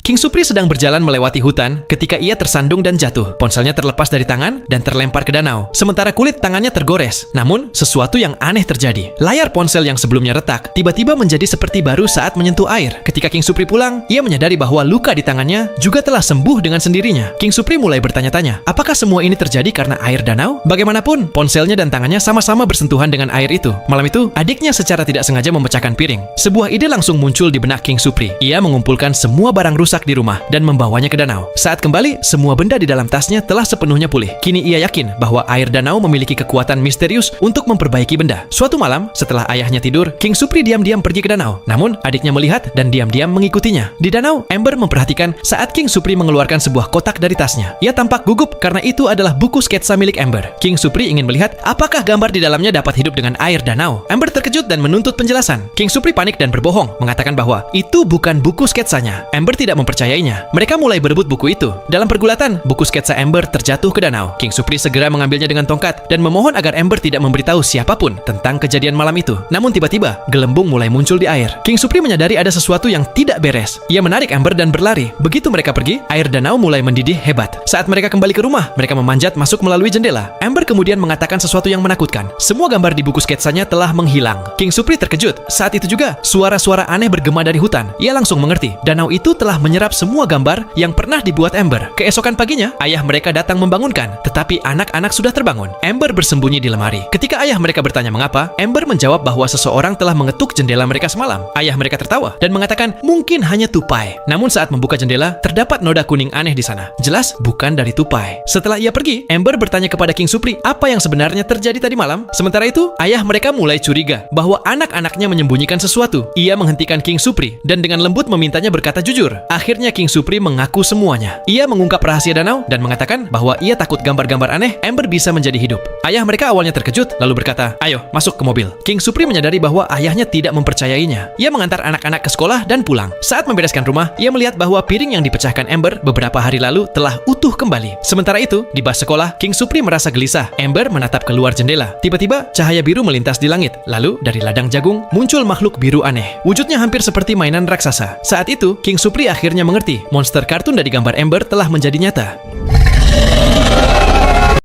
King Supri sedang berjalan melewati hutan ketika ia tersandung dan jatuh. Ponselnya terlepas dari tangan dan terlempar ke danau. Sementara kulit tangannya tergores. Namun, sesuatu yang aneh terjadi. Layar ponsel yang sebelumnya retak tiba-tiba menjadi seperti baru saat menyentuh air. Ketika King Supri pulang, ia menyadari bahwa luka di tangannya juga telah sembuh dengan sendirinya. King Supri mulai bertanya-tanya, apakah semua ini terjadi karena air danau? Bagaimanapun, ponselnya dan tangannya sama-sama bersentuhan dengan air itu. Malam itu, adiknya secara tidak sengaja memecahkan piring. Sebuah ide langsung muncul di benak King Supri. Ia mengumpulkan semua barang rusak di rumah dan membawanya ke danau. Saat kembali, semua benda di dalam tasnya telah sepenuhnya pulih. Kini ia yakin bahwa air danau memiliki kekuatan misterius untuk memperbaiki benda. Suatu malam, setelah ayahnya tidur, King Supri diam-diam pergi ke danau. Namun, adiknya melihat dan diam-diam mengikutinya. Di danau, Amber memperhatikan saat King Supri mengeluarkan sebuah kotak dari tasnya. Ia tampak gugup karena itu adalah buku sketsa milik Amber. King Supri ingin melihat apakah gambar di dalamnya dapat hidup dengan air danau. Amber terkejut dan menuntut penjelasan. King Supri panik dan berbohong, mengatakan bahwa itu bukan buku sketsanya. Amber tidak mempercayainya. Mereka mulai berebut buku itu. Dalam pergulatan, buku sketsa Amber terjatuh ke danau. King Supri segera mengambilnya dengan tongkat dan memohon agar Amber tidak memberitahu siapapun tentang kejadian malam itu. Namun tiba-tiba, gelembung mulai muncul di air. King Supri menyadari ada sesuatu yang tidak beres. Ia menarik Amber dan berlari. Begitu mereka pergi, air danau mulai mendidih hebat. Saat mereka kembali ke rumah, mereka memanjat masuk melalui jendela. Amber kemudian mengatakan sesuatu yang menakutkan. Semua gambar di buku sketsanya telah menghilang. King Supri terkejut. Saat itu juga, suara-suara aneh bergema dari hutan. Ia langsung mengerti. Danau itu telah menyerap semua gambar yang pernah dibuat Amber. Keesokan paginya, ayah mereka datang membangunkan. Tetapi anak-anak sudah terbangun. Amber bersembunyi di lemari. Ketika ayah mereka bertanya mengapa, Amber menjawab bahwa seseorang telah mengetuk jendela mereka semalam. Ayah mereka tertawa dan mengatakan mungkin hanya tupai. Namun saat membuka jendela, terdapat noda kuning aneh di sana. Jelas bukan dari tupai. Setelah ia pergi, Amber bertanya kepada King Supri apa yang sebenarnya terjadi tadi malam. Sementara itu, ayah mereka mulai curiga bahwa anak-anaknya menyembunyikan sesuatu. Ia menghentikan King Supri dan dengan lembut memintanya berkata jujur. Akhirnya King Supri mengaku semuanya. Ia mengungkap rahasia danau dan mengatakan bahwa ia takut gambar-gambar aneh Amber bisa menjadi hidup. Ayah mereka awalnya terkejut lalu berkata, "Ayo, masuk ke mobil." King Supri menyadari bahwa ayahnya tidak mempercayainya. Ia mengantar anak-anak ke sekolah dan pulang. Saat membereskan rumah, ia melihat bahwa piring yang dipecahkan Amber beberapa hari lalu telah utuh kembali. Sementara itu, di bas sekolah, King Supri merasa gelisah. Amber menatap keluar jendela. Tiba-tiba, cahaya biru melintas di langit. Lalu, dari ladang jagung, muncul makhluk biru aneh. Wujudnya hampir seperti mainan raksasa. Saat itu, King Supri akhirnya mengerti. Monster kartun dari gambar Amber telah menjadi nyata.